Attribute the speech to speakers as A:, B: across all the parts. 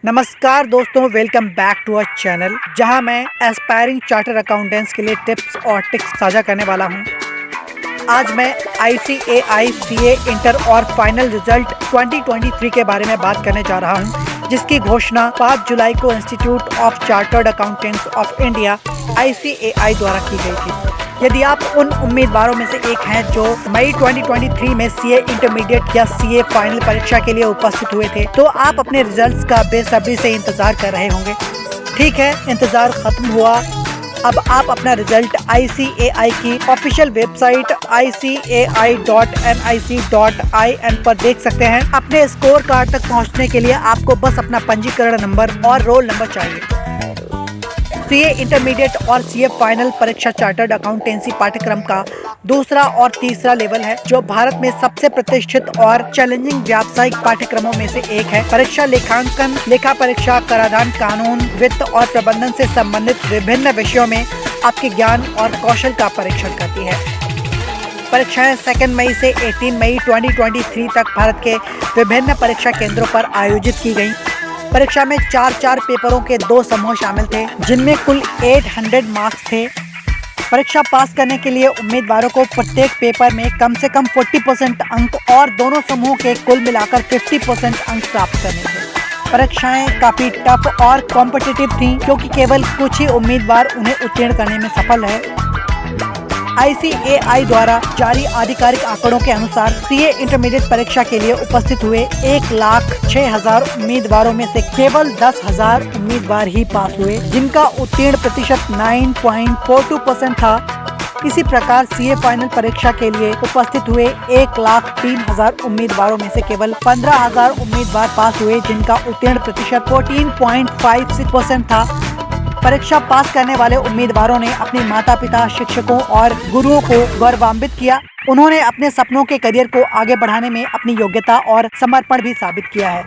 A: नमस्कार दोस्तों, welcome back to our channel जहां मैं एस्पायरिंग चार्टर्ड अकाउंटेंट्स के लिए टिप्स और ट्रिक्स साझा करने वाला हूं। आज मैं ICAI CA इंटर और फाइनल रिजल्ट 2023 के बारे में बात करने जा रहा हूं, जिसकी घोषणा 5 जुलाई को institute of chartered accountants of India ICAI द्वारा की गई थी। यदि आप उन उम्मीदवारों में से एक हैं जो मई 2023 में CA इंटरमीडिएट या CA फाइनल परीक्षा के लिए उपस्थित हुए थे, तो आप अपने रिजल्ट्स का बेसब्री से इंतजार कर रहे होंगे। ठीक है, इंतजार खत्म हुआ। अब आप अपना रिजल्ट ICAI की ऑफिशियल वेबसाइट ICAI.nic.in पर देख सकते हैं। अपने स्कोर कार्ड तक पहुंचने के लिए आपको बस अपना पंजीकरण नंबर और रोल नंबर चाहिए। CA इंटरमीडिएट और CA फाइनल परीक्षा चार्टर्ड अकाउंटेंसी पाठ्यक्रम का दूसरा और तीसरा लेवल है, जो भारत में सबसे प्रतिष्ठित और चैलेंजिंग व्यावसायिक पाठ्यक्रमों में से एक है। परीक्षा लेखांकन, लेखा परीक्षा, कराधान, कानून, वित्त और प्रबंधन से संबंधित विभिन्न विषयों में आपके ज्ञान और कौशल का परीक्षण करती है। परीक्षाएं 2 मई से 18 मई 2023 तक भारत के विभिन्न परीक्षा केंद्रों पर आयोजित की गयी। परीक्षा में 4 पेपरों के 2 समूह शामिल थे, जिनमें कुल 800 मार्क्स थे। परीक्षा पास करने के लिए उम्मीदवारों को प्रत्येक पेपर में कम से कम 40% अंक और दोनों समूह के कुल मिलाकर 50% अंक प्राप्त करने थे। परीक्षाएं काफी टफ और कॉम्पिटिटिव थीं, क्योंकि केवल कुछ ही उम्मीदवार उन्हें उत्तीर्ण करने में सफल है। ICAI द्वारा जारी आधिकारिक आंकड़ों के अनुसार CA इंटरमीडिएट परीक्षा के लिए उपस्थित हुए 1,06,000 उम्मीदवारों में से केवल 10,000 उम्मीदवार ही पास हुए, जिनका उत्तीर्ण प्रतिशत 9.42% था। इसी प्रकार CA फाइनल परीक्षा के लिए उपस्थित हुए 1,03,000 उम्मीदवारों में से केवल 15,000 उम्मीदवार पास हुए, जिनका उत्तीर्ण प्रतिशत 14.56% था। परीक्षा पास करने वाले उम्मीदवारों ने अपने माता पिता, शिक्षकों और गुरुओं को गौरवान्वित किया। उन्होंने अपने सपनों के करियर को आगे बढ़ाने में अपनी योग्यता और समर्पण भी साबित किया है।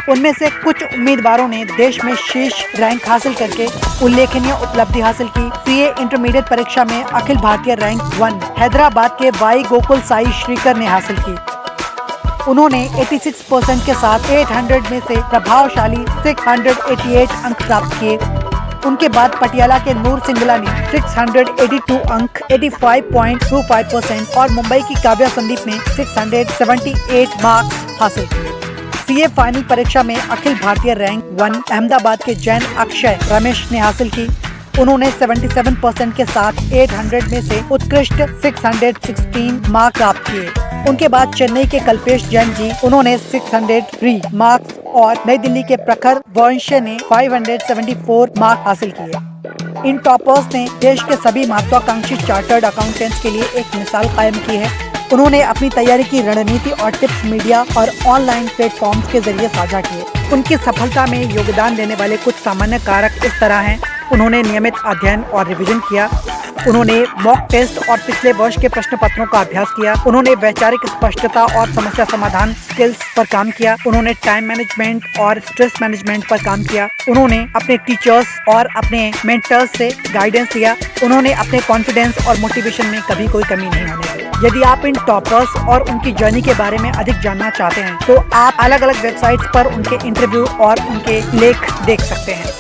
A: उनमें से कुछ उम्मीदवारों ने देश में शीर्ष रैंक हासिल करके उल्लेखनीय उपलब्धि हासिल की। CA इंटरमीडिएट परीक्षा में अखिल भारतीय रैंक 1 हैदराबाद के वाई गोकुल साई श्रीकर ने हासिल की। उन्होंने 86% के साथ 800 में से प्रभावशाली 688 अंक प्राप्त किए। उनके बाद पटियाला के नूर सिंगला ने 682 अंक 85.25% और मुंबई की काव्या संदीप ने 678 मार्क्स हासिल किए। CA फाइनल परीक्षा में अखिल भारतीय रैंक 1 अहमदाबाद के जैन अक्षय रमेश ने हासिल की। उन्होंने 77% के साथ 800 में से उत्कृष्ट 616 मार्क्स प्राप्त किए। उनके बाद चेन्नई के कल्पेश जैन जी, उन्होंने 603 मार्क्स और नई दिल्ली के प्रखर वंश ने 574 मार्क्स हासिल किए। इन टॉपर्स ने देश के सभी महत्वाकांक्षी चार्टर्ड अकाउंटेंट्स के लिए एक मिसाल कायम की है। उन्होंने अपनी तैयारी की रणनीति और टिप्स मीडिया और ऑनलाइन प्लेटफॉर्म्स के जरिए साझा किए। उनकी सफलता में योगदान देने वाले कुछ सामान्य कारक इस तरह हैं। उन्होंने नियमित अध्ययन और रिवीजन किया। उन्होंने मॉक टेस्ट और पिछले वर्ष के प्रश्न पत्रों का अभ्यास किया। उन्होंने वैचारिक स्पष्टता और समस्या समाधान स्किल्स पर काम किया। उन्होंने टाइम मैनेजमेंट और स्ट्रेस मैनेजमेंट पर काम किया। उन्होंने अपने टीचर्स और अपने मेंटर्स से गाइडेंस लिया। उन्होंने अपने कॉन्फिडेंस और मोटिवेशन में कभी कोई कमी नहीं होने दी। यदि आप इन टॉपर्स और उनकी जर्नी के बारे में अधिक जानना चाहते हैं, तो आप अलग अलग वेबसाइट्स पर उनके इंटरव्यू और उनके लेख देख सकते हैं।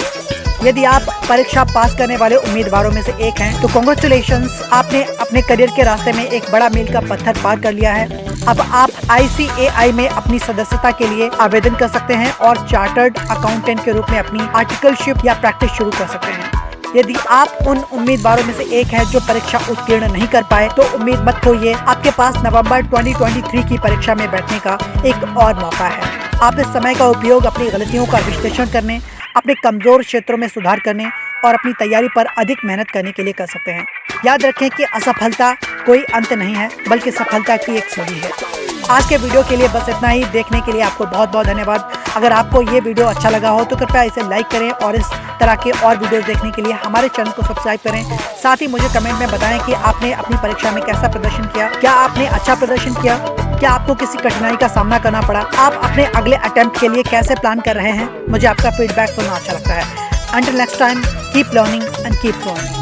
A: यदि आप परीक्षा पास करने वाले उम्मीदवारों में से एक हैं, तो कांग्रेचुलेशंस, आपने अपने करियर के रास्ते में एक बड़ा मील का पत्थर पार कर लिया है। अब आप ICAI में अपनी सदस्यता के लिए आवेदन कर सकते हैं और चार्टर्ड अकाउंटेंट के रूप में अपनी आर्टिकलशिप या प्रैक्टिस शुरू कर सकते हैं। यदि आप उन उम्मीदवारों में से एक हैं जो परीक्षा उत्तीर्ण नहीं कर पाए, तो उम्मीद मत खोइए। आपके पास नवंबर 2023 की परीक्षा में बैठने का एक और मौका है। आप इस समय का उपयोग अपनी गलतियों का विश्लेषण करने, अपने कमजोर क्षेत्रों में सुधार करने और अपनी तैयारी पर अधिक मेहनत करने के लिए कर सकते हैं। याद रखें कि असफलता कोई अंत नहीं है, बल्कि सफलता की एक सीढ़ी है। आज के वीडियो के लिए बस इतना ही। देखने के लिए आपको बहुत बहुत धन्यवाद। अगर आपको ये वीडियो अच्छा लगा हो तो कृपया इसे लाइक करें और इस तरह के और वीडियोस देखने के लिए हमारे चैनल को सब्सक्राइब करें। साथ ही मुझे कमेंट में बताएं कि आपने अपनी परीक्षा में कैसा प्रदर्शन किया। क्या आपने अच्छा प्रदर्शन किया? क्या आपको किसी कठिनाई का सामना करना पड़ा? आप अपने अगले अटेम्प्ट के लिए कैसे प्लान कर रहे हैं? मुझे आपका फीडबैक सुनना अच्छा लगता है। Until next time, keep learning and keep growing.